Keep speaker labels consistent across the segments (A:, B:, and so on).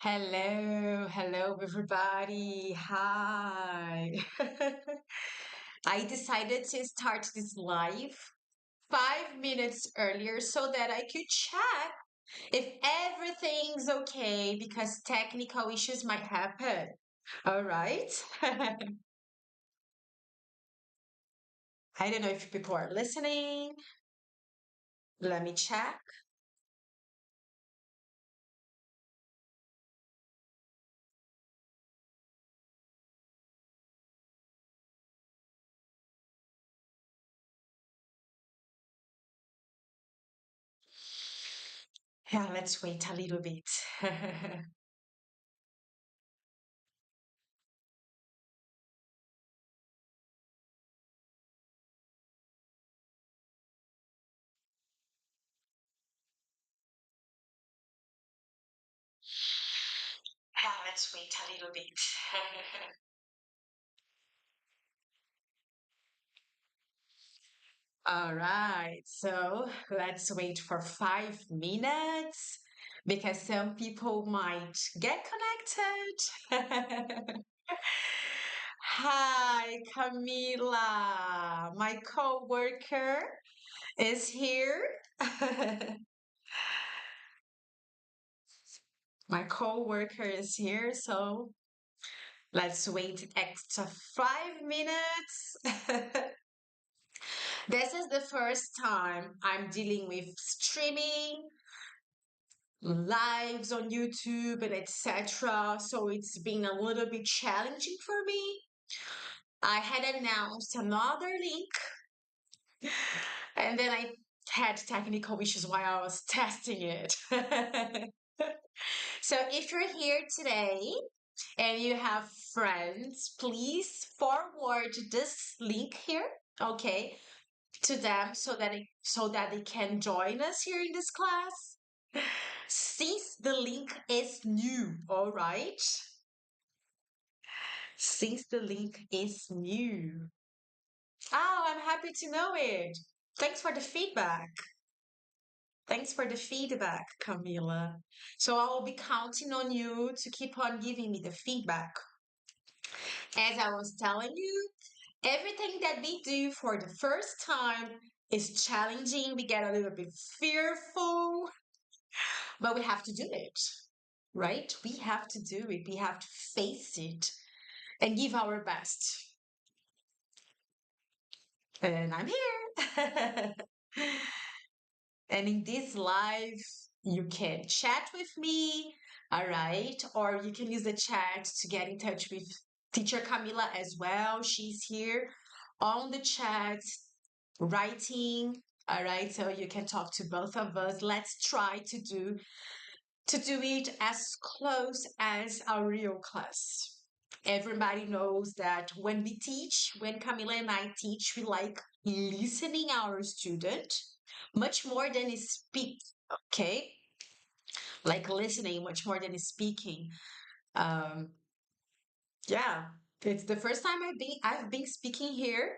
A: Hello, everybody. Hi. I decided to start this live 5 minutes earlier so that I could check if everything's okay because technical issues might happen. All right. I don't know if people are listening. Let me check. Yeah, let's wait a little bit. Yeah, let's wait a little bit. All right, so let's wait for 5 minutes because some people might get connected. Hi, Camila. My co-worker is here. My co-worker is here, so let's wait extra 5 minutes. This is the first time I'm dealing with streaming lives on YouTube and etc. So it's been a little bit challenging for me. I had announced another link and then I had technical issues while I was testing it. So if you're here today and you have friends, please forward this link here, okay, to them so that they can join us here in this class. Since the link is new, all right? Since the link is new. Oh, I'm happy to know it. Thanks for the feedback. Thanks for the feedback, Camila. So I will be counting on you to keep on giving me the feedback. As I was telling you, everything that we do for the first time is challenging. We get a little bit fearful, but we have to do it, right? We have to do it. We have to face it and give our best. And I'm here. And in this live, you can chat with me, all right? Or you can use the chat to get in touch with teacher Camila as well. She's here on the chat, writing, all right? So you can talk to both of us. Let's try to do it as close as our real class. Everybody knows that when we teach, when Camila and I teach, we like listening our student much more than speak. Okay, like listening much more than speaking. Um, yeah, it's the first time I've been speaking here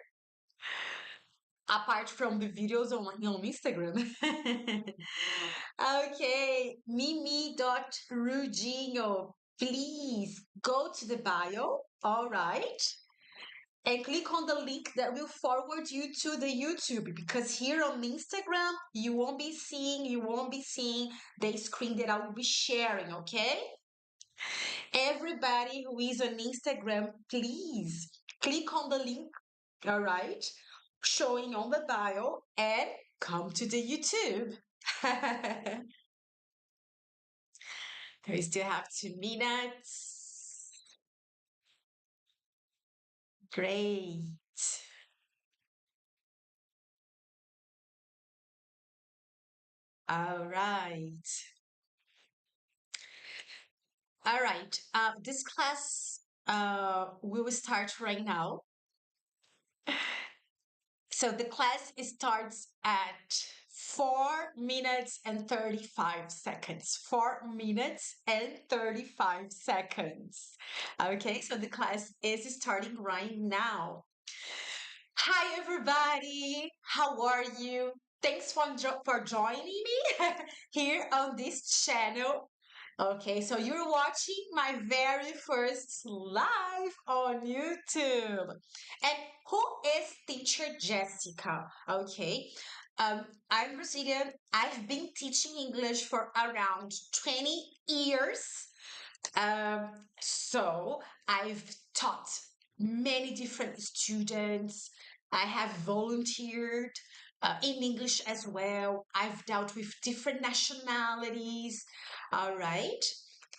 A: apart from the videos on Instagram. Okay, Mimi.Rugino, please go to the bio, all right, and click on the link that will forward you to the YouTube because here on Instagram, you won't be seeing the screen that I will be sharing, okay? Everybody who is on Instagram, please click on the link, all right, showing on the bio and come to the YouTube. We still have 2 minutes. Great. All right. All right. This class we will start right now. So the class starts at 4 minutes and 35 seconds. 4 minutes and 35 seconds. Okay, so the class is starting right now. Hi, everybody. How are you? Thanks for joining me here on this channel. Okay, so you're watching my very first live on YouTube. And who is teacher Jessica? Okay, I'm Brazilian. I've been teaching English for around 20 years. Um, so I've taught many different students. I have volunteered in English as well. I've dealt with different nationalities. All right.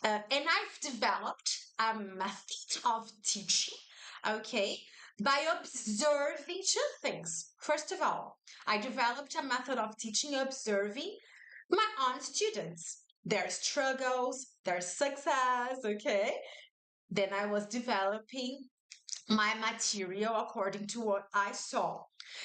A: And I've developed a method of teaching, okay, by observing two things. First of all, I developed a method of teaching observing my own students, their struggles, their success, okay? Then I was developing my material according to what I saw.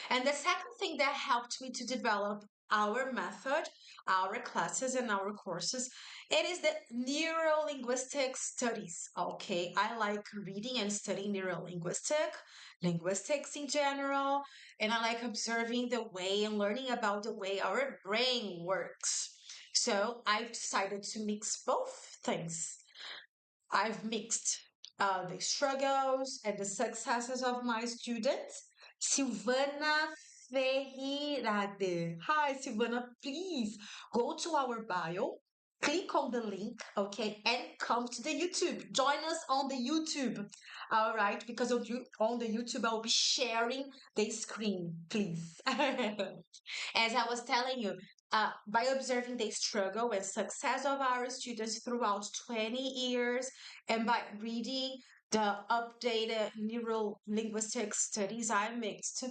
A: And the second thing that helped me to develop our method, our classes and our courses, it is the neuro-linguistic studies. Okay, I like reading and studying linguistics in general, and I like observing the way and learning about the way our brain works. So I've decided to mix both things. I've mixed the struggles and the successes of my students. Silvana Ferreirade. Hi, Silvana. Please go to our bio, click on the link, okay, and come to the YouTube. Join us on the YouTube. All right, because of you on the YouTube, I'll be sharing the screen, please. As I was telling you, by observing the struggle and success of our students throughout 20 years and by reading the updated neuro linguistic studies, I mixed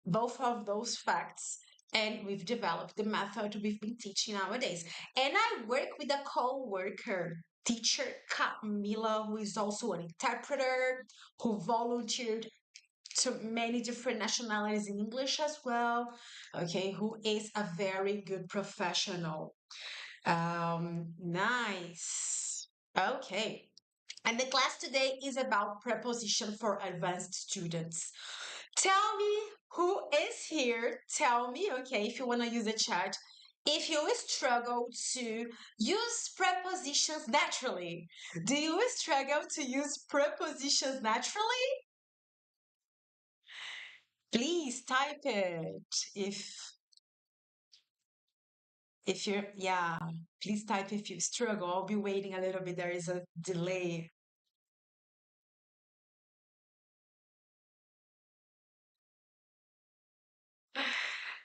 A: both of those facts and we've developed the method we've been teaching nowadays. And I work with a co-worker, teacher Camila, who is also an interpreter, who volunteered to many different nationalities in English as well. Okay, who is a very good professional. Nice. Okay. And the class today is about preposition for advanced students. Tell me who is here. Tell me, okay, if you want to use a chat, if you struggle to use prepositions naturally. Do you struggle to use prepositions naturally? Please type it if you're yeah, please type if you struggle. I'll be waiting a little bit. There is a delay.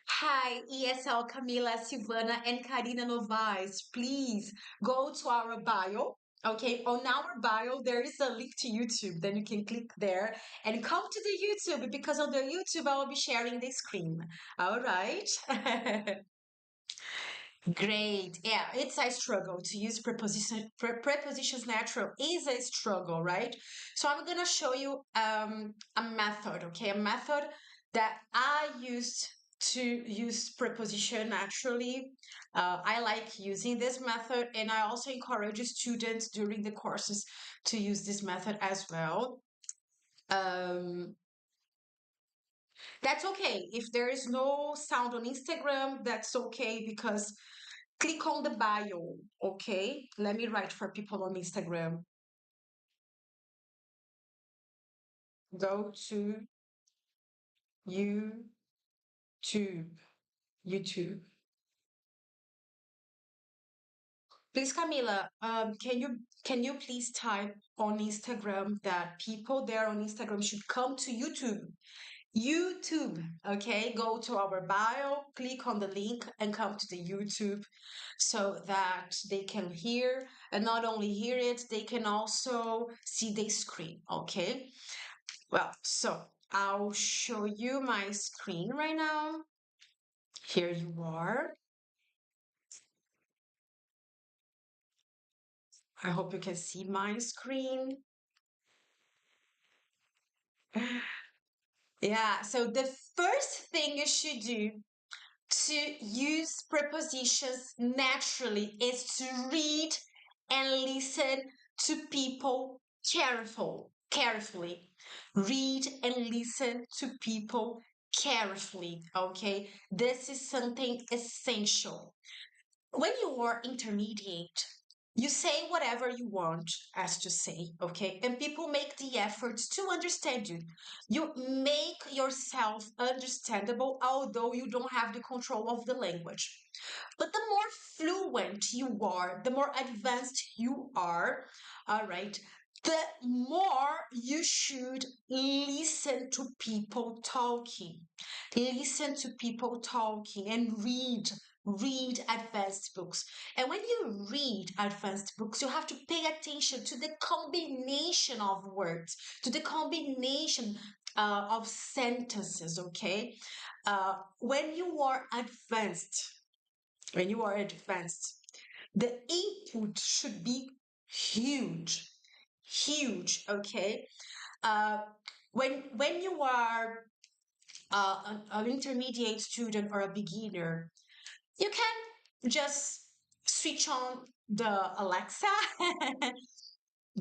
A: Hi, ESL Camila, Silvana, and Karina Novaes. Please go to our bio. Okay, on our bio, there is a link to YouTube. Then you can click there and come to the YouTube because on the YouTube, I will be sharing the screen. All right. Great. Yeah, it's a struggle to use prepositions natural is a struggle, right? So I'm gonna show you a method, okay? A method that I used to use preposition naturally. I like using this method, and I also encourage students during the courses to use this method as well. Um, that's okay. If there is no sound on Instagram, that's okay because click on the bio, okay? Let me write for people on Instagram. Go to YouTube. YouTube. Please, Camila, can you please type on Instagram that people there on Instagram should come to YouTube? YouTube, okay? Go to our bio, click on the link, and come to the YouTube so that they can hear and not only hear it, they can also see the screen, okay? Well, so I'll show you my screen right now. Here you are. I hope you can see my screen. Yeah, so the first thing you should do to use prepositions naturally is to read and listen to people carefully. Read and listen to people carefully, okay? This is something essential. When you are intermediate, You say whatever you want as to say, okay? And people make the effort to understand you. You make yourself understandable, although you don't have the control of the language. But the more fluent you are, the more advanced you are, all right, the more you should listen to people talking. Listen to people talking and read advanced books. And when you read advanced books, you have to pay attention to the combination of words, to the combination of sentences, okay? When you are advanced, when you are advanced, the input should be huge, huge, okay? Uh, when you are an intermediate student or a beginner, you can just switch on the Alexa,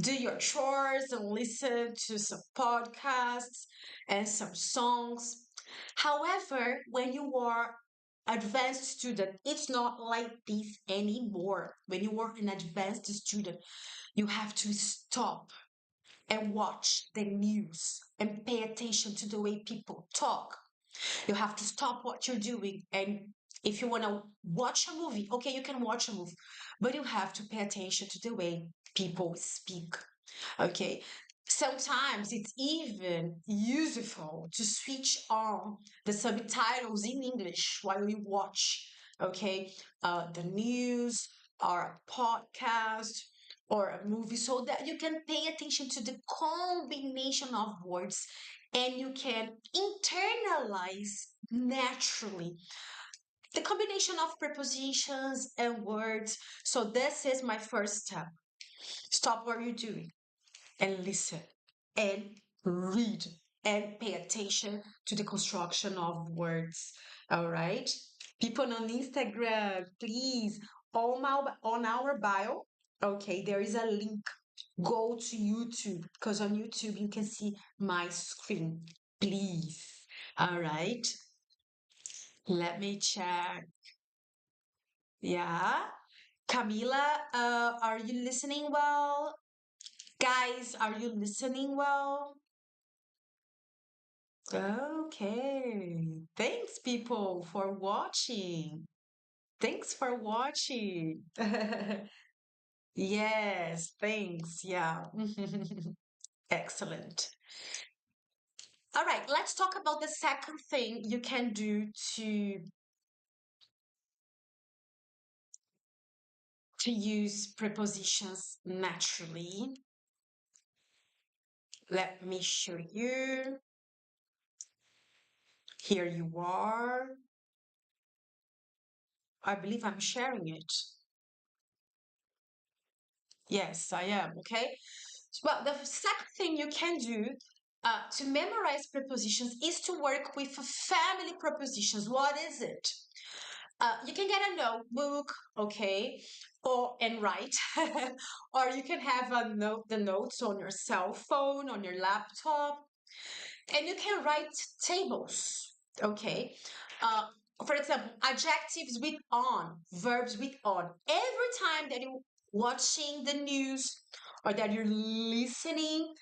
A: do your chores and listen to some podcasts and some songs. However, when you are advanced student, it's not like this anymore. When you are an advanced student, you have to stop and watch the news and pay attention to the way people talk. You have to stop what you're doing. And if you want to watch a movie, okay, you can watch a movie, but you have to pay attention to the way people speak. Okay. Sometimes it's even useful to switch on the subtitles in English while you watch, okay, the news or a podcast or a movie so that you can pay attention to the combination of words and you can internalize naturally the combination of prepositions and words. So, this is my first step. Stop what you're doing and listen and read and pay attention to the construction of words. All right. People on Instagram, please, on our bio, okay, there is a link. Go to YouTube because on YouTube you can see my screen. Please. All right. Let me check. Yeah. Camila, are you listening well? Guys, are you listening well? Okay. Thanks, people, for watching. Thanks for watching. Yes, thanks. Yeah. Excellent. All right, let's talk about the second thing you can do to use prepositions naturally. Let me show you. Here you are. I believe I'm sharing it. Yes, I am. Okay. Well, the second thing you can do to memorize prepositions is to work with family prepositions. What is it? You can get a notebook, okay, or and write, or you can have the notes on your cell phone, on your laptop, and you can write tables, okay. Uh, for example, adjectives with on, verbs with on. Every time that you're watching the news or that you're listening,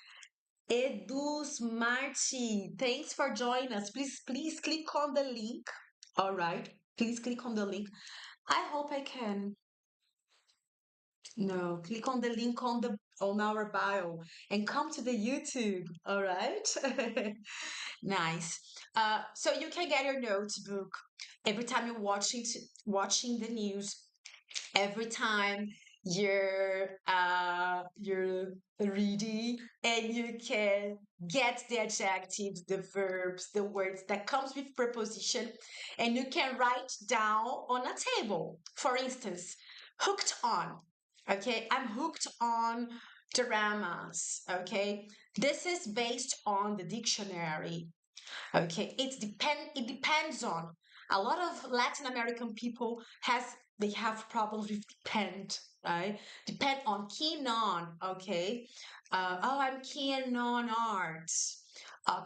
A: Edu Smarty, thanks for joining us. Please click on the link. All right, please click on the link. I hope I can. No, click on the link on our bio and come to the YouTube. All right. Nice. So you can get your notebook every time you're watching the news, every time you're reading, and you can get the adjectives, the verbs, the words that comes with preposition, and you can write down on a table. For instance, hooked on. Okay, I'm hooked on dramas. Okay, this is based on the dictionary. Okay, it depends on a lot of Latin American people they have problems with depend, right? Depend on keen on, okay? Oh, I'm keen on art.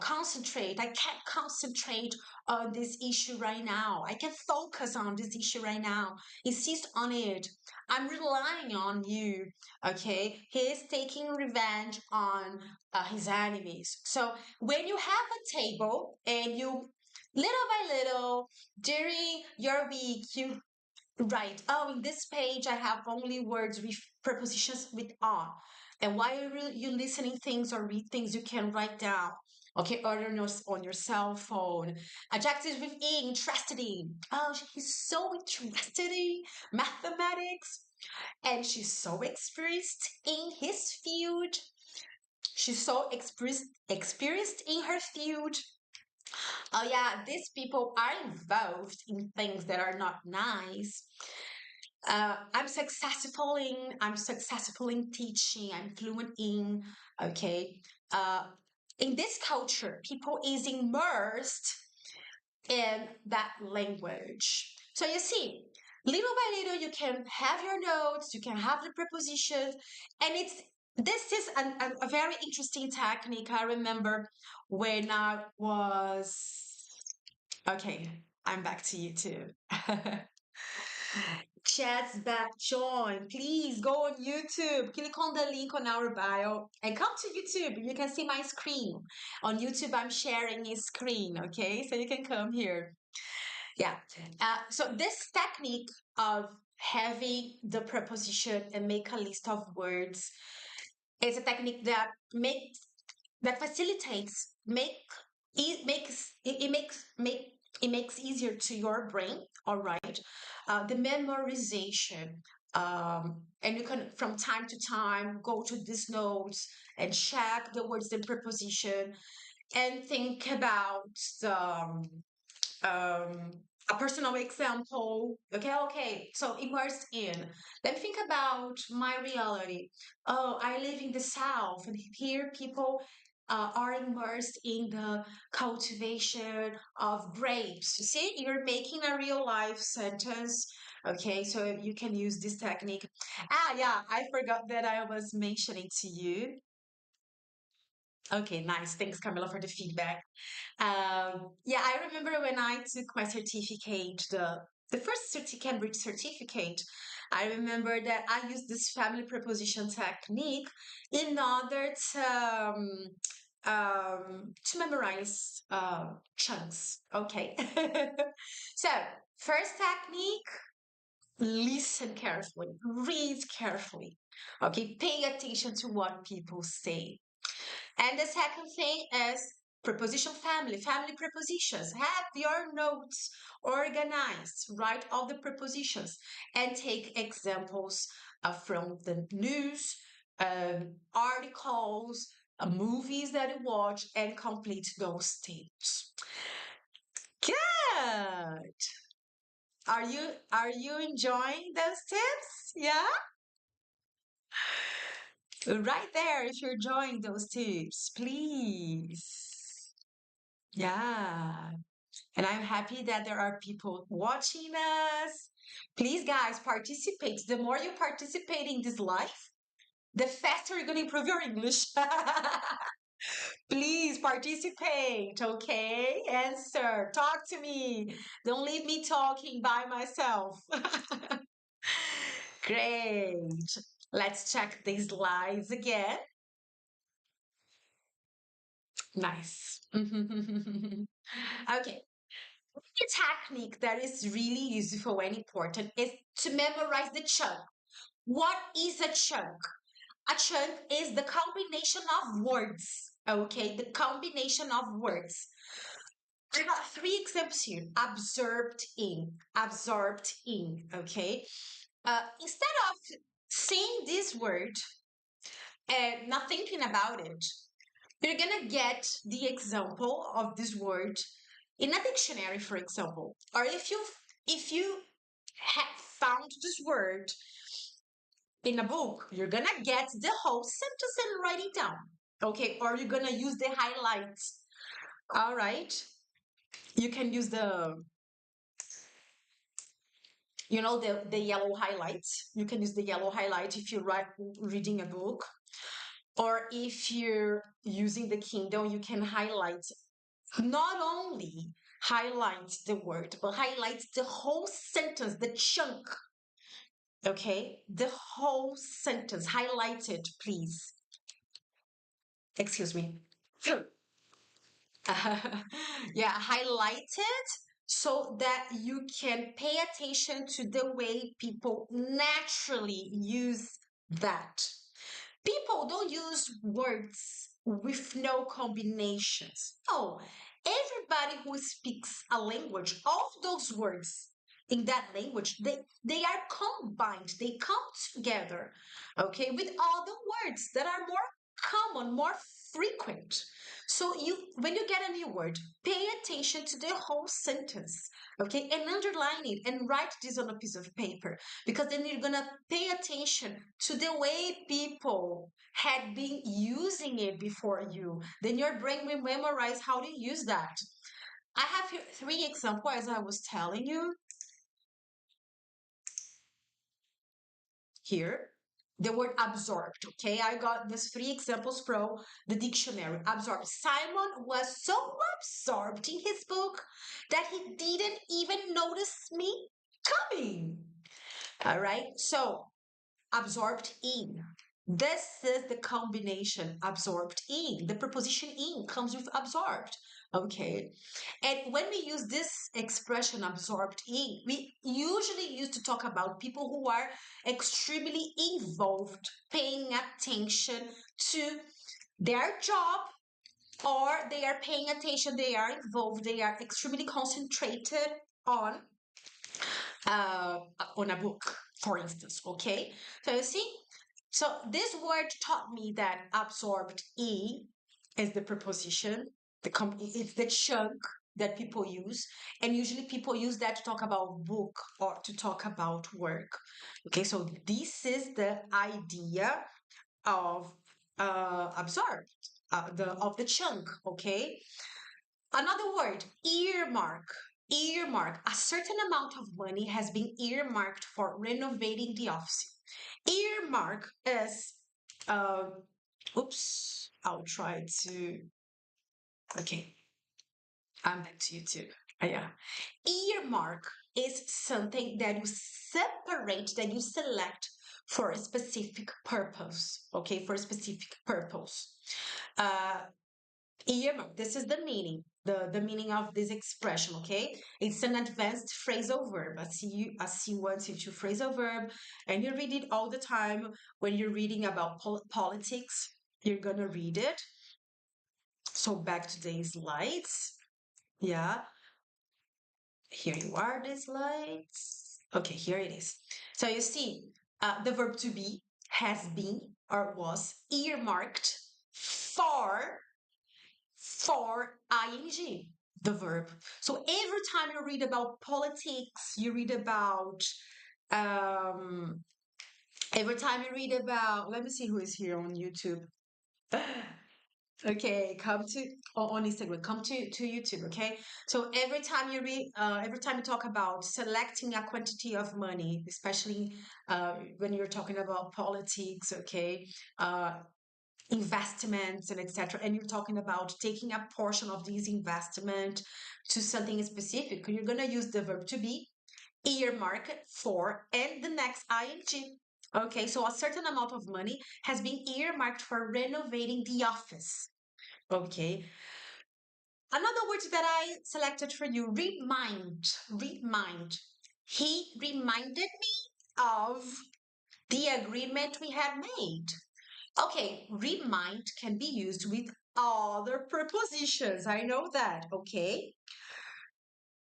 A: concentrate. I can't concentrate on this issue right now. I can focus on this issue right now. Insist on it. I'm relying on you. Okay. He is taking revenge on his enemies. So when you have a table and you, little by little, during your week, you right. Oh, in this page, I have only words with prepositions with on. And while you listening things or read things, you can write down. Okay, or on your cell phone. Adjectives with E, interested in. Oh, he's so interested in mathematics. And she's so experienced in his field. She's so experienced in her field. Oh yeah, these people are involved in things that are not nice. I'm successful in teaching. I'm fluent in, okay. Uh, in this culture, people is immersed in that language. So you see, little by little, you can have your notes, you can have the prepositions, and this is a very interesting technique. I remember when I was okay. I'm back to you too. Chat's back join. Please go on YouTube. Click on the link on our bio and come to YouTube. You can see my screen. On YouTube, I'm sharing a screen, okay? So you can come here. Yeah. So this technique of having the preposition and make a list of words is a technique that facilitates it makes easier to your brain, all right, the memorization, and you can from time to time go to these notes and check the words and preposition and think about um, a personal example. Okay. So immersed in. Let me think about my reality. Oh, I live in the South, and here people are immersed in the cultivation of grapes. You see, you're making a real life sentence. Okay, so you can use this technique. Yeah, I forgot that I was mentioning to you. Okay, nice. Thanks, Camila, for the feedback. Yeah, I remember when I took my certificate, the first Cambridge certificate. I remember that I used this family preposition technique in order to memorize chunks. Okay, so first technique: listen carefully, read carefully. Okay, pay attention to what people say. And the second thing is preposition family, family prepositions. Have your notes organized, write all the prepositions, and take examples from the news, articles, movies that you watch, and complete those tables. Good. Are you enjoying those tips? Yeah? Right there, if you're enjoying those tips, please. Yeah. And I'm happy that there are people watching us. Please, guys, participate. The more you participate in this life, the faster you're going to improve your English. Please participate, okay? Answer. Talk to me. Don't leave me talking by myself. Great. Let's check these slides again. Nice. Okay. A technique that is really useful and important is to memorize the chunk. What is a chunk? A chunk is the combination of words. Okay, the combination of words. I got three examples here. Absorbed in. Okay. Instead of saying this word and not thinking about it, you're gonna get the example of this word in a dictionary, for example, or if you have found this word in a book, you're gonna get the whole sentence and write it down. Okay, or you're gonna use the highlights. All right, you can use the yellow highlights. You can use the yellow highlight if you're reading a book. Or if you're using the Kindle, you can highlight, not only highlight the word, but highlight the whole sentence, the chunk. Okay, the whole sentence. Highlight it, please. Excuse me. Yeah, highlight it so that you can pay attention to the way people naturally use that. People don't use words with no combinations. No, everybody who speaks a language, all of those words in that language, they are combined, they come together, okay, with other words that are more common, more frequent. So you, when you get a new word, pay attention to the whole sentence, okay, and underline it and write this on a piece of paper, because then you're gonna pay attention to the way people had been using it before you. Then your brain will memorize how to use that. I have here three examples as I was telling you here. The word absorbed, okay? I got these three examples from the dictionary. Absorbed. Simon was so absorbed in his book that he didn't even notice me coming. All right, so absorbed in. This is the combination absorbed in. The preposition in comes with absorbed. Okay. And when we use this expression absorbed in, we usually use to talk about people who are extremely involved, paying attention to their job, or they are paying attention, they are involved, they are extremely concentrated on uh, on a book, for instance. Okay. So you see, so this word taught me that absorbed e is the preposition, it's the chunk that people use, and usually people use that to talk about book or to talk about work. Okay, so this is the idea of absorbed, the of the chunk. Okay, another word, earmark. Earmark. A certain amount of money has been earmarked for renovating the office. Earmark is, uh, oops, I'll try to, okay, I'm back to YouTube. Yeah. Earmark is something that you separate, that you select for a specific purpose, okay, for a specific purpose. Uh, Earmark, this is the meaning, the meaning of this expression, okay? It's an advanced phrasal verb, a C1, C2 phrasal verb, and you read it all the time when you're reading about politics. You're gonna read it. So back to the slides. Yeah, here you are, the slides. Okay, here it is. So you see, the verb to be has been or was earmarked for ing, the verb. So every time you read about politics, you read about um every time you read about, let me see who is here on YouTube. Okay, come to on Instagram, come to YouTube. Okay, so every time you read, every time you talk about selecting a quantity of money, especially when you're talking about politics, okay, investments and etc., and you're talking about taking a portion of this investment to something specific, you're going to use the verb to be, earmark for, and the next ing. Okay, so a certain amount of money has been earmarked for renovating the office. Okay, another word that I selected for you, remind. He reminded me of the agreement we had made. Okay, remind can be used with other prepositions. I know that, okay?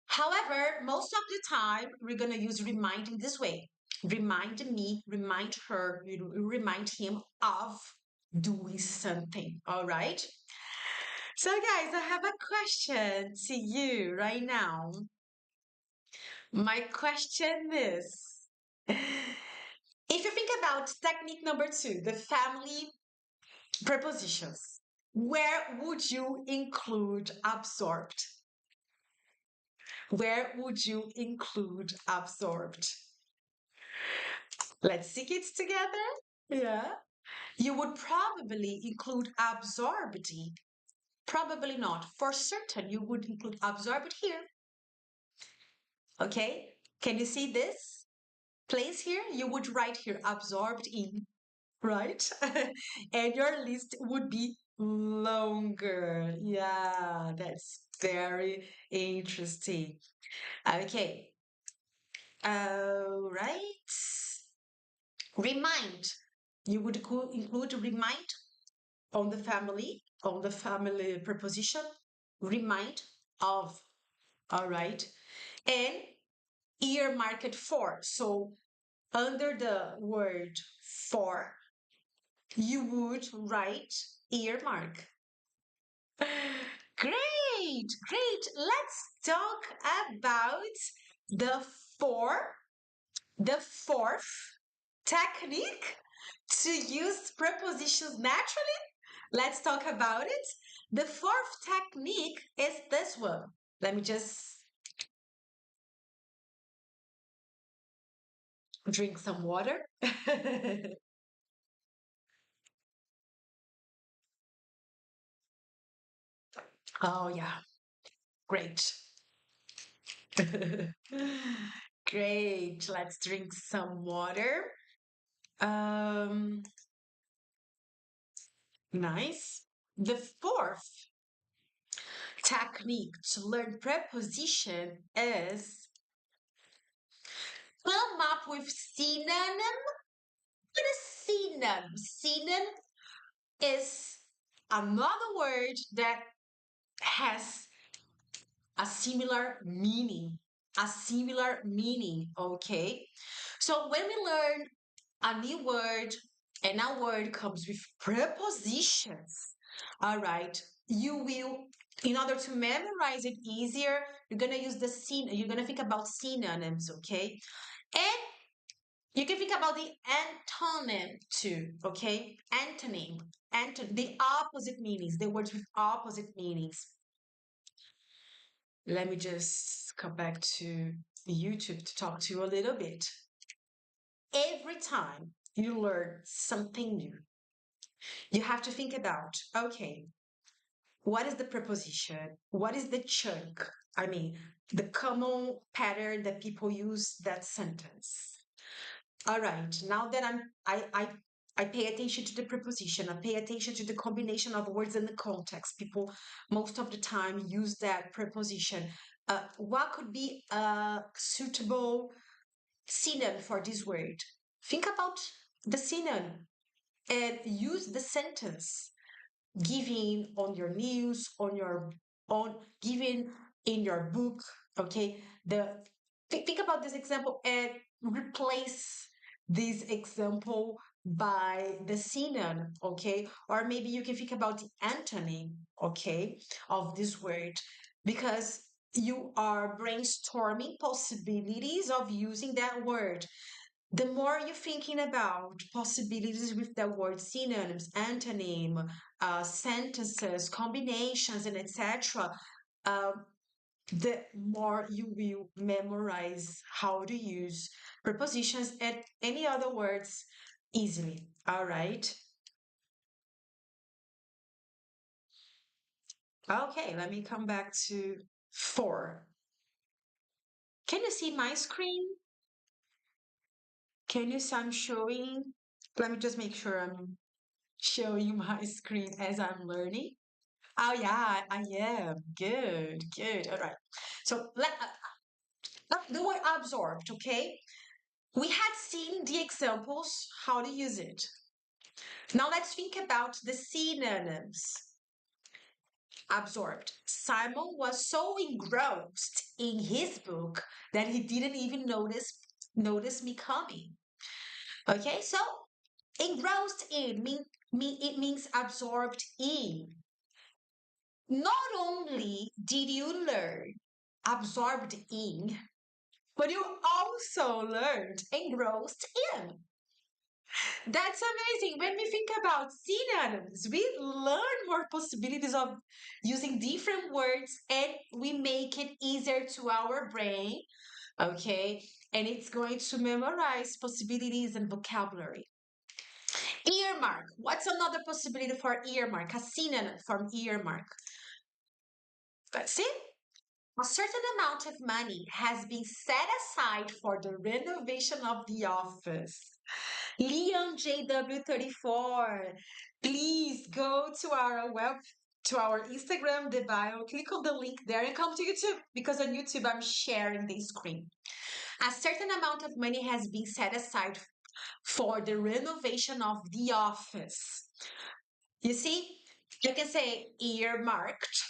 A: However, most of the time, we're going to use remind in this way. Remind me, remind her, remind him of doing something, all right? So, guys, I have a question to you right now. My question is, if you think about technique number two, the family prepositions, where would you include absorbed? Where would you include absorbed? Let's see it together. Yeah. You would probably include absorbed. Probably not. For certain, you would include absorbed here. Okay? Can you see this place here? You would write here absorbed in, right? And your list would be longer. Yeah, that's very interesting. Okay. All right. Remind. You would include remind on the family preposition. Remind of. All right. And earmarked for. So under the word for, you would write earmark. Great, great. Let's talk about the four, the fourth technique to use prepositions naturally. Let's talk about it. The fourth technique is this one. Let me just drink some water. Oh, yeah, great. Great. Let's drink some water. Um, nice. The fourth technique to learn preposition is come up with synonym. What is synonym? Synonym is another word that has a similar meaning. A similar meaning, okay? So when we learn a new word and a word comes with prepositions, all right, you will, in order to memorize it easier, you're gonna use you're gonna think about synonyms, okay? And you can think about the antonym too, okay? Antonym, the opposite meanings, the words with opposite meanings. Let me just come back to YouTube to talk to you a little bit. Every time you learn something new, you have to think about, okay, what is the preposition? What is the chunk? I mean, the common pattern that people use that sentence. All right, now that I pay attention to the preposition, I pay attention to the combination of words and the context. People most of the time use that preposition. What could be a suitable synonym for this word? Think about the synonym and use the sentence giving on your news, on giving in your book. Okay, think about this example and replace this example by the synonym. Okay, or maybe you can think about the antonym. Okay, of this word because you are brainstorming possibilities of using that word. The more you're thinking about possibilities with the word synonyms, antonym, sentences, combinations, and etc., the more you will memorize how to use prepositions and any other words easily. All right. Okay, let me come back to four. Can you see my screen? Can you see I'm showing? Let me just make sure I'm showing my screen as I'm learning. Oh yeah, I am. Good, good. All right. So the word absorbed, okay? We had seen the examples, how to use it. Now let's think about the synonyms. Absorbed. Simon was so engrossed in his book that he didn't even notice me coming. Okay, so engrossed in it means absorbed in. Not only did you learn absorbed in, but you also learned engrossed in. That's amazing. When we think about synonyms, we learn more possibilities of using different words and we make it easier to our brain. Okay. And it's going to memorize possibilities and vocabulary. Earmark. What's another possibility for earmark? A synonym from earmark. Let's see. A certain amount of money has been set aside for the renovation of the office. Leon JW34, please go to our to our Instagram, the bio, click on the link there and come to YouTube because on YouTube I'm sharing the screen. A certain amount of money has been set aside for the renovation of the office. You see, you can say earmarked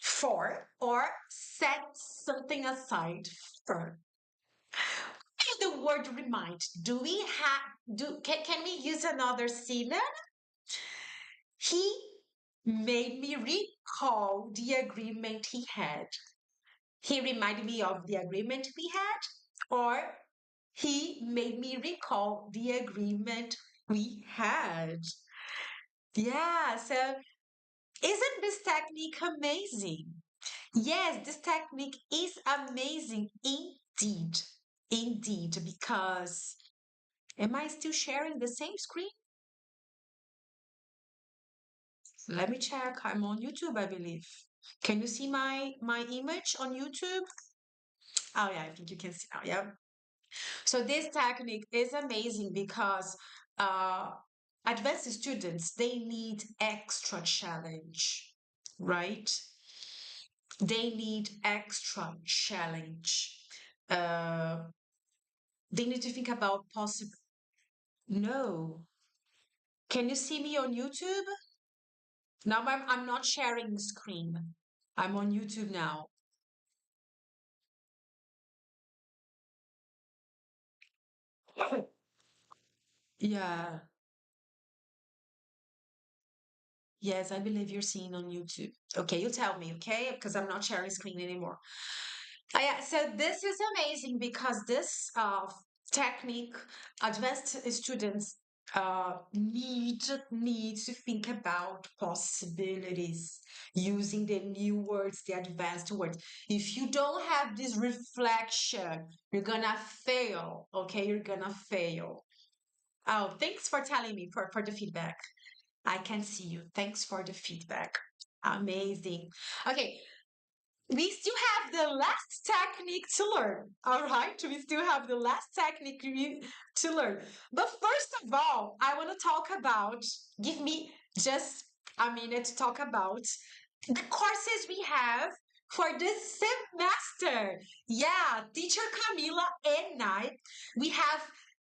A: for or set something aside for. The word remind. Do we have can we use another synonym? He made me recall the agreement he had. He reminded me of the agreement we had, or he made me recall the agreement we had. Yeah, so isn't this technique amazing? Yes, this technique is amazing indeed. Indeed, because am I still sharing the same screen? Let me check. I'm on YouTube, I believe. Can you see my image on YouTube? Oh yeah, I think you can see now. Yeah. So this technique is amazing because uh, advanced students they need extra challenge, right? They need extra challenge. Uh, they need to think about possible. No. Can you see me on YouTube? Now I'm not sharing the screen. I'm on YouTube now. Yeah. Yes, I believe you're seeing on YouTube. Okay, you tell me, okay? Because I'm not sharing screen anymore. Yeah, so this is amazing because this technique, advanced students need to think about possibilities using the new words, the advanced words. If you don't have this reflection, you're gonna fail. Okay, you're gonna fail. Oh, thanks for telling me for the feedback. I can see you. Thanks for the feedback. Amazing. Okay, we still have the last technique to learn. All right, we still have the last technique to learn. But first of all, I want to talk about, give me just a minute to talk about the courses we have for this semester. Yeah, teacher Camila and I, we have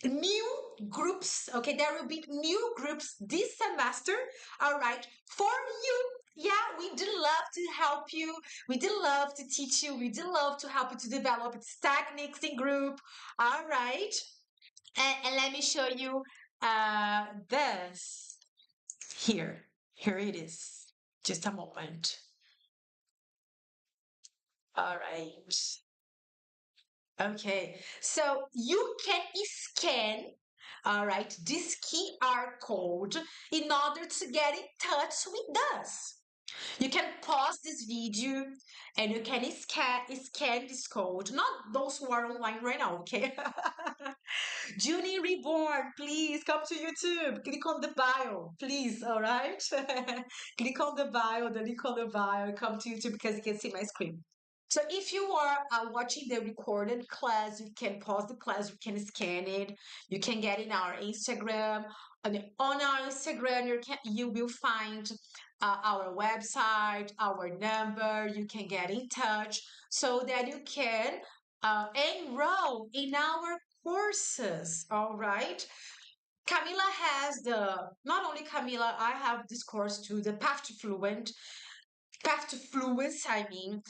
A: new groups. Okay, there will be new groups this semester. All right, for you. Yeah, we do love to help you. We do love to teach you. We do love to help you to develop techniques in group. All right, and let me show you this here. Here it is. Just a moment. All right. Okay, so you can scan, all right, this QR code in order to get in touch with us. You can pause this video and you can scan this code. Not those who are online right now, okay? Junie Reborn, please come to YouTube. Click on the bio, please, all right? Click on the bio, the link on the bio, come to YouTube because you can see my screen. So if you are watching the recorded class, you can pause the class, you can scan it, you can get in our Instagram. And on our Instagram, you will find our website, our number, you can get in touch so that you can enroll in our courses, all right? Camila has not only Camila, I have this course too, the path to fluence, I mean,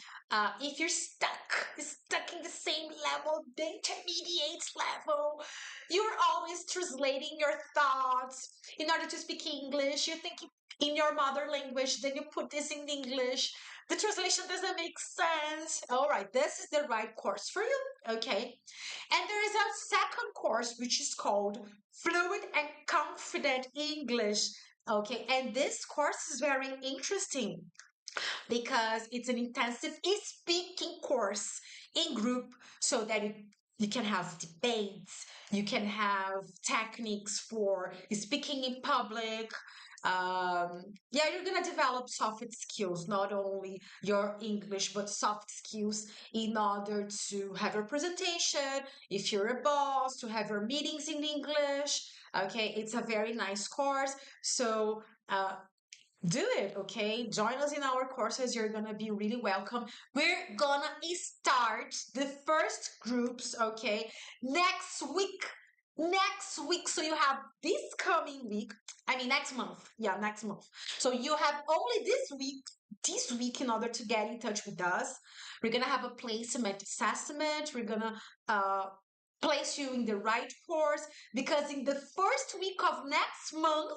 A: if you're stuck in the same level, the intermediate level, you're always translating your thoughts in order to speak English. You're thinking in your mother language, then you put this in English. The translation doesn't make sense. All right, this is the right course for you. Okay. And there is a second course which is called Fluent and Confident English. Okay, and this course is very interesting because it's an intensive speaking course in group so that You can have debates. You can have techniques for speaking in public. Yeah, you're gonna develop soft skills, not only your English, but soft skills in order to have your presentation. If you're a boss, to have your meetings in English. Okay, it's a very nice course. So do it, okay? Join us in our courses. You're gonna be really welcome. We're gonna start the first groups, okay, next week. Next week. So you have this coming week. I mean, next month. Yeah, next month. So you have only this week in order to get in touch with us. We're gonna have a placement assessment. We're gonna place you in the right course because in the first week of next month,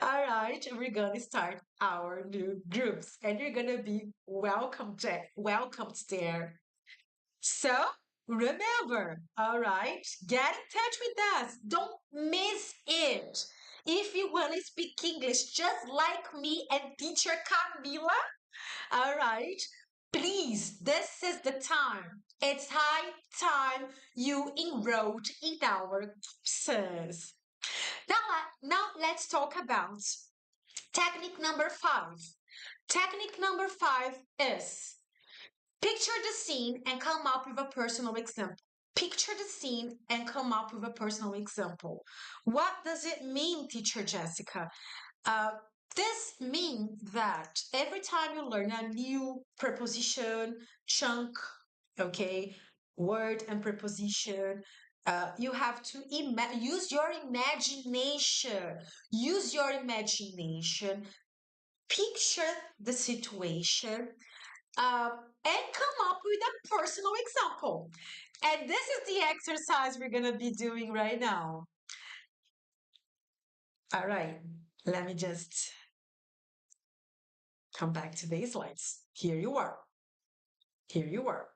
A: all right, we're gonna start our new groups, and you're gonna be welcomed there. So remember, all right, get in touch with us. Don't miss it. If you want to speak English just like me and teacher Camila, all right, please, this is the time. It's high time you enrolled in our courses. Now let's talk about technique number 5. Technique number 5 is picture the scene and come up with a personal example. Picture the scene and come up with a personal example. What does it mean, teacher Jessica? Uh, this means that every time you learn a new preposition, chunk, okay, word and preposition, you have to use your imagination. Use your imagination, picture the situation, and come up with a personal example. And this is the exercise we're going to be doing right now. All right, let me just come back to the slides. Here you are. Here you are.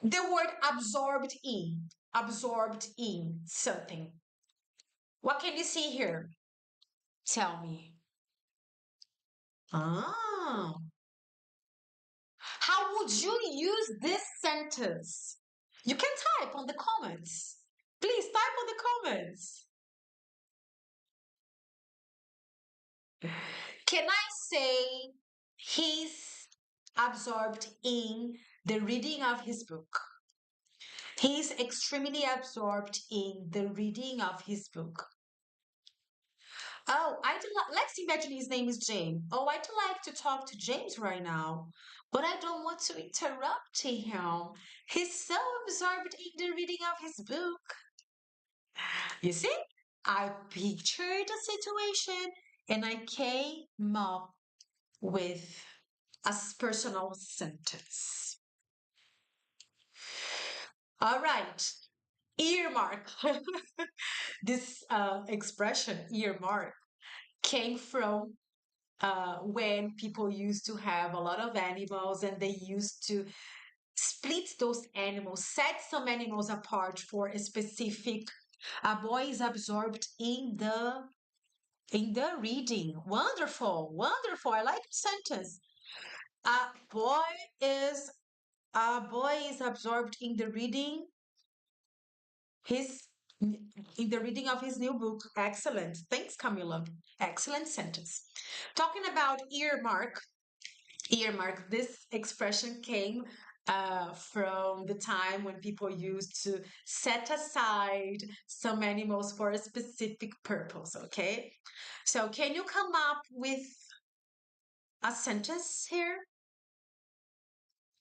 A: The word absorbed in something. What can you see here? Tell me. Ah, how would you use this sentence? You can type on the comments. Please type on the comments. Can I say he's absorbed in the reading of his book? He's extremely absorbed in the reading of his book. Oh, let's imagine his name is James. Oh, I'd like to talk to James right now, but I don't want to interrupt him. He's so absorbed in the reading of his book. You see, I pictured a situation and I came up with a personal sentence. All right, earmark. This expression, earmark, came from when people used to have a lot of animals and they used to split those animals, set some animals apart for a specific. A boy is absorbed in the reading. Wonderful, wonderful. I like the sentence. A boy is a boy is absorbed in the reading his in the reading of his new book. Excellent. Thanks, Camila. Excellent sentence. Talking about earmark, this expression came from the time when people used to set aside some animals for a specific purpose, okay? So, can you come up with a sentence here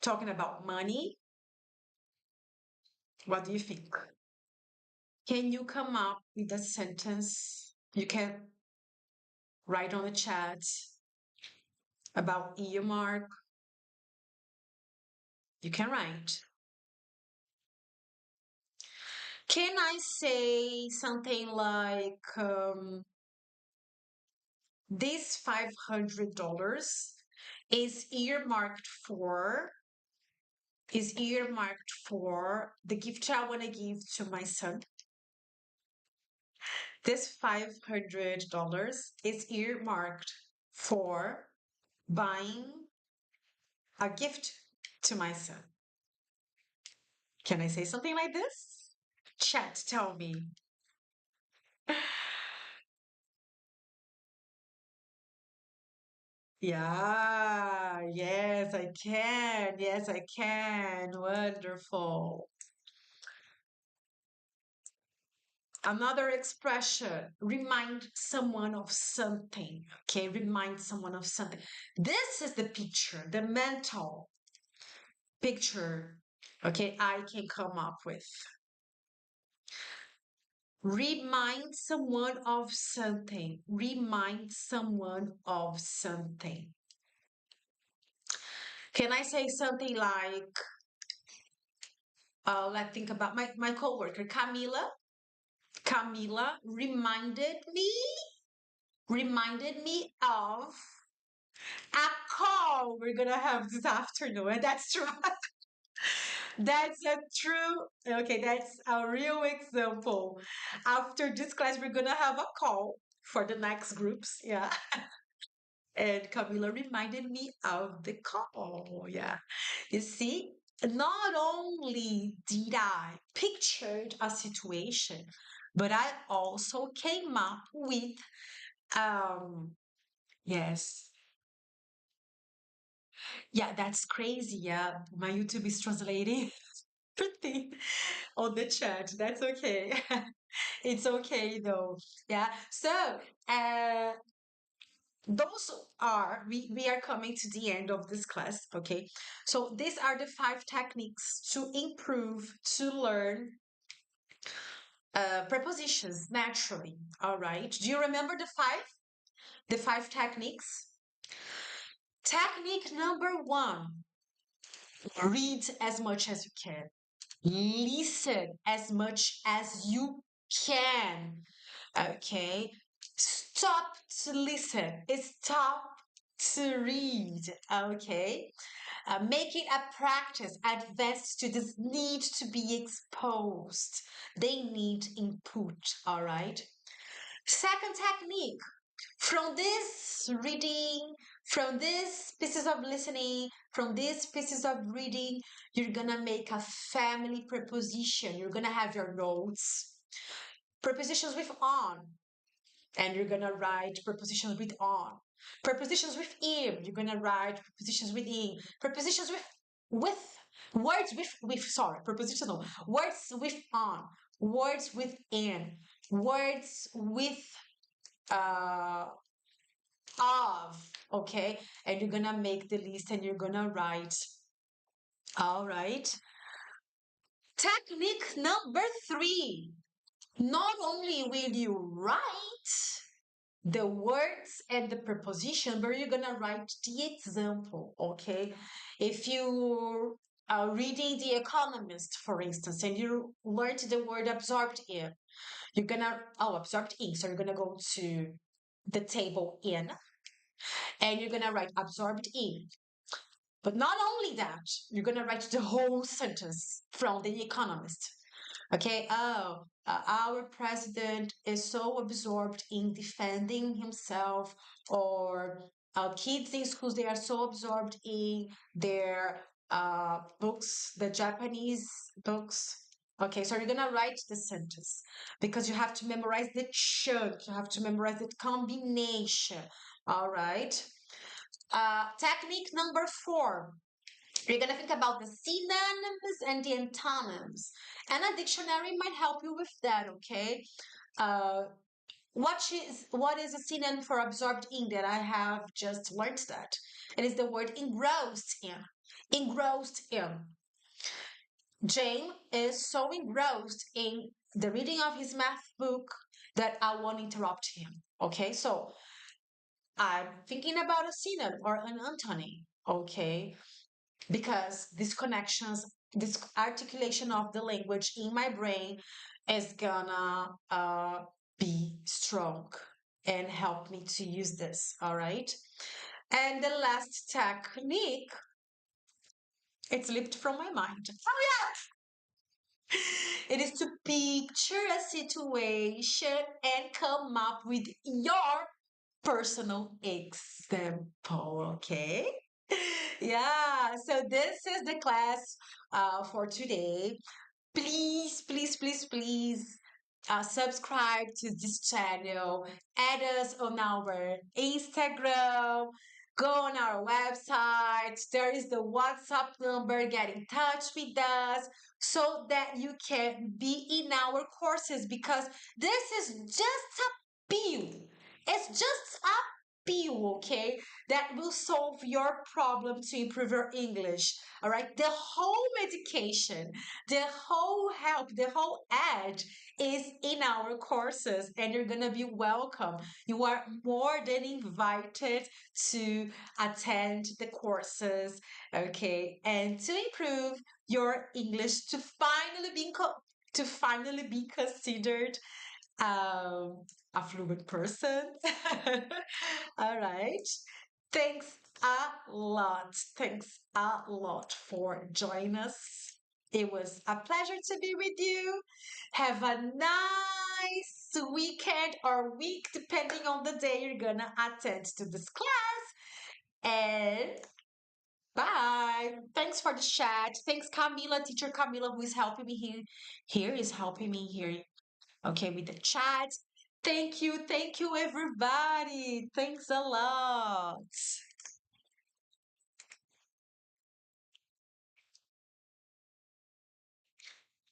A: talking about money? What do you think? Can you come up with a sentence? You can write on the chat about earmark. You can write. Can I say something like this $500 is earmarked for the gift I want to give to my son? This $500 is earmarked for buying a gift to my son. Can I say something like this? Chat, tell me. Yeah, yes, I can. Yes, I can. Wonderful. Another expression, remind someone of something. Okay, remind someone of something. This is the picture, the mental picture. Okay, I can come up with. Remind someone of something. Remind someone of something. Can I say something like, let's think about my coworker, Camila. Camila reminded me of a call we're gonna have this afternoon. And that's true. That's a true, okay, that's a real example. After this class, we're gonna have a call for the next groups. Yeah. And Camila reminded me of the call. Yeah. You see, not only did I pictured a situation, but I also came up with yes. Yeah, that's crazy. Yeah. My YouTube is translating everything on the chat. That's okay. It's okay though. Yeah. So uh those are we are coming to the end of this class. Okay. So these are the five techniques to improve, to learn prepositions naturally. All right. Do you remember the five? The five techniques? Technique number one, read as much as you can. Listen as much as you can. Okay. Stop to listen. Stop to read. Okay. Make it a practice. Advanced students need to be exposed. They need input. All right. Second technique, from this reading, from this pieces of listening, from these pieces of reading, you're gonna make a family preposition. You're gonna have your notes. Prepositions with on, and you're gonna write prepositions with on. Prepositions with in, you're gonna write prepositions with in. Prepositions with words with sorry, prepositions no, words with on, words with in, words with uh of, okay? And you're gonna make the list and you're gonna write. All right. Technique number three. Not only will you write the words and the preposition, but you're gonna write the example, okay? If you are reading The Economist, for instance, and you learned the word absorbed in, you're gonna, absorbed in, so you're gonna go to the table in, and you're gonna write absorbed in. But not only that, you're gonna write the whole sentence from The Economist. Okay, our president is so absorbed in defending himself, or kids in schools, they are so absorbed in their books, the Japanese books. Okay, so you're gonna write the sentence because you have to memorize the chunk, you have to memorize the combination. All right. Technique number four, you're going to think about the synonyms and the antonyms. And a dictionary might help you with that, okay? Uh, what is a synonym for absorbed in that I have just learned that? It is the word engrossed in. Engrossed in. James is so engrossed in the reading of his math book that I won't interrupt him. Okay, so I'm thinking about a synonym or an antony. Okay, because these connections, this articulation of the language in my brain is gonna be strong and help me to use this. All right. And the last technique, it slipped from my mind. Oh, yeah. It is to picture a situation and come up with your personal example. Okay. Yeah, so this is the class for today. Please, please, please, please subscribe to this channel, add us on our Instagram, go on our website. There is the WhatsApp number. Get in touch with us so that you can be in our courses because this is just a pill. It's just a pill, okay? That will solve your problem to improve your English. All right, the whole medication, the whole help, the whole edge is in our courses, and you're gonna be welcome. You are more than invited to attend the courses, okay, and to improve your English to finally be considered um, a fluent person. All right. Thanks a lot. Thanks a lot for joining us. It was a pleasure to be with you. Have a nice weekend or week, depending on the day you're gonna attend to this class. And bye. Thanks for the chat. Thanks, Camila, teacher Camila, who is helping me here. Here is helping me here. Okay, with the chat. Thank you, everybody. Thanks a lot.